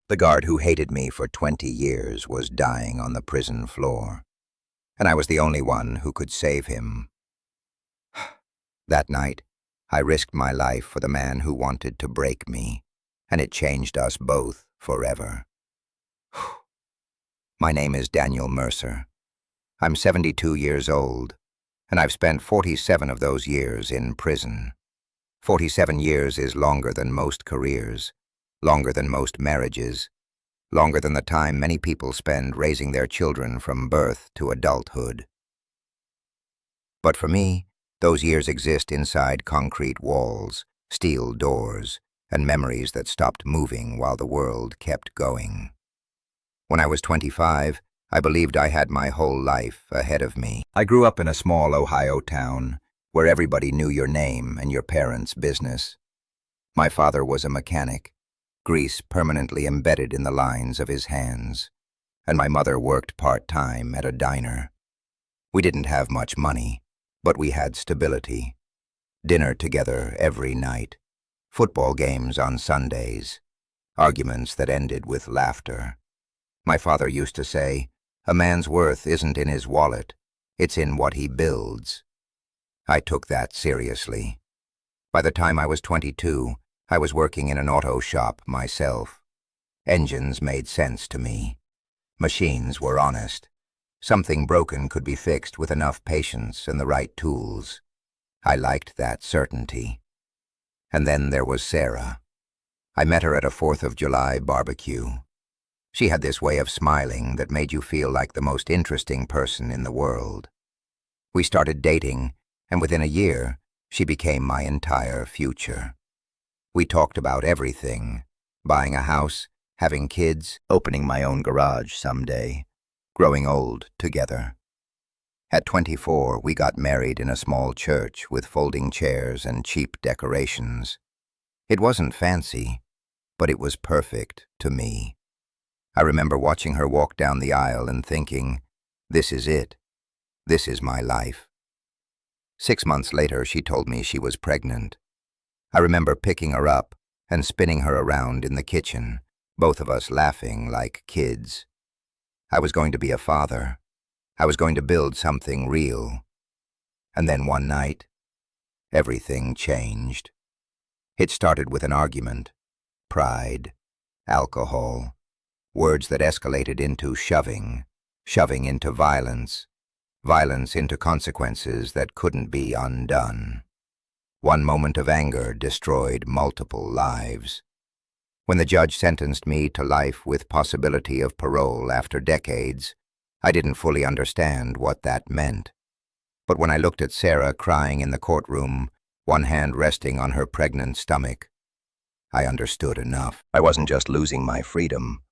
The guard who hated me for 20 years was dying on the prison floor, and I was the only one who could save him. That night, I risked my life for the man who wanted to break me, and it changed us both forever. My name is Daniel Mercer. I'm 72 years old, and I've spent 47 of those years in prison. 47 years is longer than most careers, longer than most marriages, longer than the time many people spend raising their children from birth to adulthood. But for me, those years exist inside concrete walls, steel doors, and memories that stopped moving while the world kept going. When I was 25, I believed I had my whole life ahead of me. I grew up in a small Ohio town where everybody knew your name and your parents' business. My father was a mechanic, grease permanently embedded in the lines of his hands, and my mother worked part-time at a diner. We didn't have much money, but we had stability. Dinner together every night, football games on Sundays, arguments that ended with laughter. My father used to say, "A man's worth isn't in his wallet, it's in what he builds." I took that seriously. By the time I was 22, I was working in an auto shop myself. Engines made sense to me. Machines were honest. Something broken could be fixed with enough patience and the right tools. I liked that certainty. And then there was Sarah. I met her at a 4th of July barbecue. She had this way of smiling that made you feel like the most interesting person in the world. We started dating, and within a year, she became my entire future. We talked about everything: buying a house, having kids, opening my own garage someday, growing old together. At 24, we got married in a small church with folding chairs and cheap decorations. It wasn't fancy, but it was perfect to me. I remember watching her walk down the aisle and thinking, this is it. This is my life. 6 months later, she told me she was pregnant. I remember picking her up and spinning her around in the kitchen, both of us laughing like kids. I was going to be a father. I was going to build something real. And then one night, everything changed. It started with an argument, pride, alcohol, words that escalated into shoving, shoving into violence, violence into consequences that couldn't be undone. One moment of anger destroyed multiple lives. When the judge sentenced me to life with possibility of parole after decades, I didn't fully understand what that meant. But when I looked at Sarah crying in the courtroom, one hand resting on her pregnant stomach, I understood enough. I wasn't just losing my freedom.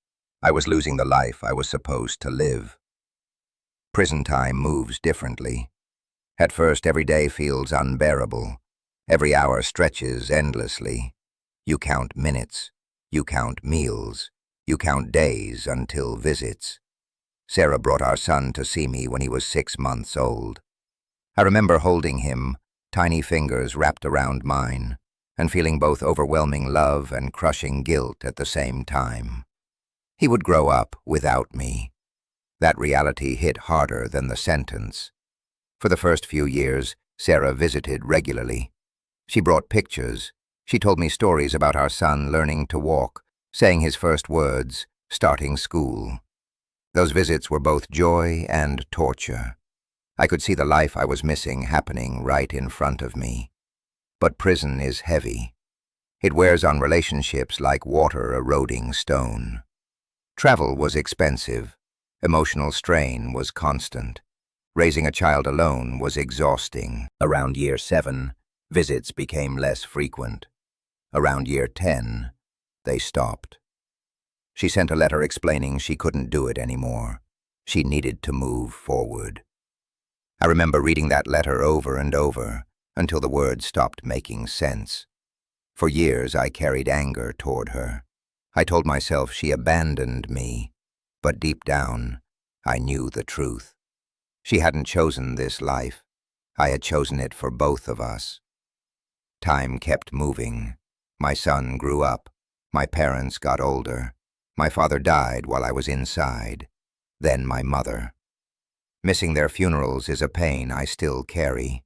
I was losing the life I was supposed to live. Prison time moves differently. At first, every day feels unbearable. Every hour stretches endlessly. You count minutes. You count meals. You count days until visits. Sarah brought our son to see me when he was 6 months old. I remember holding him, tiny fingers wrapped around mine, and feeling both overwhelming love and crushing guilt at the same time. He would grow up without me. That reality hit harder than the sentence. For the first few years, Sarah visited regularly. She brought pictures. She told me stories about our son learning to walk, saying his first words, starting school. Those visits were both joy and torture. I could see the life I was missing happening right in front of me. But prison is heavy. It wears on relationships like water eroding stone. Travel was expensive. Emotional strain was constant. Raising a child alone was exhausting. Around year 7, visits became less frequent. Around year 10, they stopped. She sent a letter explaining she couldn't do it anymore. She needed to move forward. I remember reading that letter over and over until the words stopped making sense. For years, I carried anger toward her. I told myself she abandoned me, but deep down, I knew the truth. She hadn't chosen this life. I had chosen it for both of us. Time kept moving. My son grew up. My parents got older. My father died while I was inside, then my mother. Missing their funerals is a pain I still carry.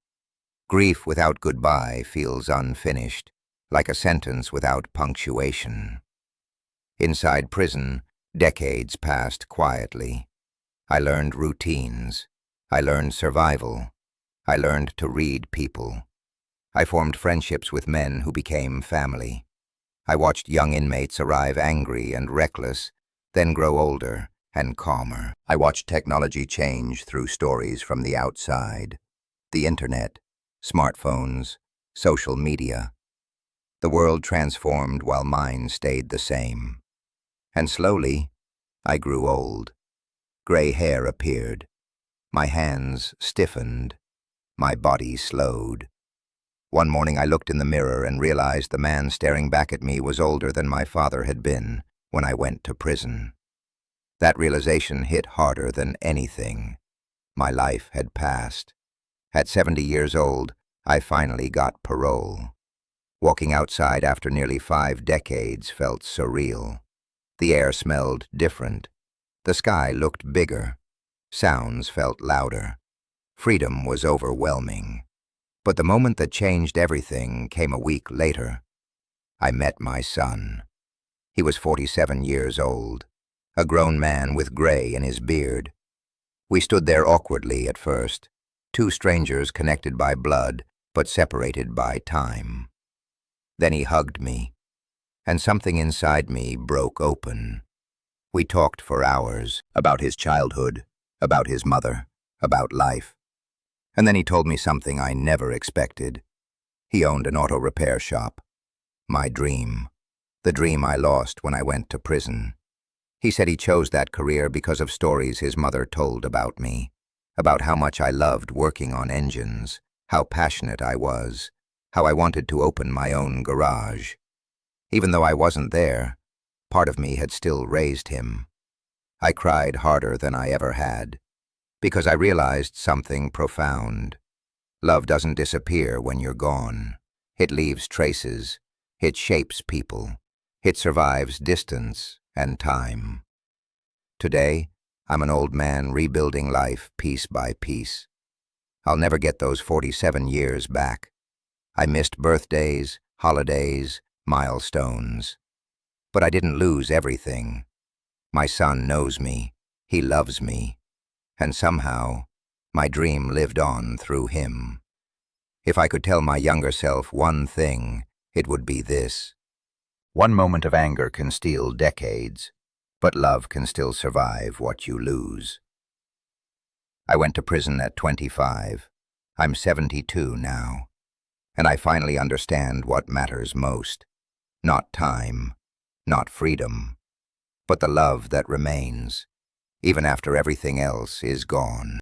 Grief without goodbye feels unfinished, like a sentence without punctuation. Inside prison, decades passed quietly. I learned routines. I learned survival. I learned to read people. I formed friendships with men who became family. I watched young inmates arrive angry and reckless, then grow older and calmer. I watched technology change through stories from the outside. The internet, smartphones, social media. The world transformed while mine stayed the same. And slowly, I grew old. Gray hair appeared. My hands stiffened. My body slowed. One morning I looked in the mirror and realized the man staring back at me was older than my father had been when I went to prison. That realization hit harder than anything. My life had passed. At 70 years old, I finally got parole. Walking outside after nearly 5 decades felt surreal. The air smelled different. The sky looked bigger. Sounds felt louder. Freedom was overwhelming. But the moment that changed everything came a week later. I met my son. He was 47 years old, a grown man with gray in his beard. We stood there awkwardly at first, two strangers connected by blood but separated by time. Then he hugged me, and something inside me broke open. We talked for hours about his childhood, about his mother, about life. And then he told me something I never expected. He owned an auto repair shop. My dream. The dream I lost when I went to prison. He said he chose that career because of stories his mother told about me, about how much I loved working on engines, how passionate I was, how I wanted to open my own garage. Even though I wasn't there, part of me had still raised him. I cried harder than I ever had, because I realized something profound. Love doesn't disappear when you're gone. It leaves traces. It shapes people. It survives distance and time. Today, I'm an old man rebuilding life piece by piece. I'll never get those 47 years back. I missed birthdays, holidays, milestones. But I didn't lose everything. My son knows me. He loves me. And somehow, my dream lived on through him. If I could tell my younger self one thing, it would be this. One moment of anger can steal decades, but love can still survive what you lose. I went to prison at 25. I'm 72 now. And I finally understand what matters most. Not time, not freedom, but the love that remains, even after everything else is gone.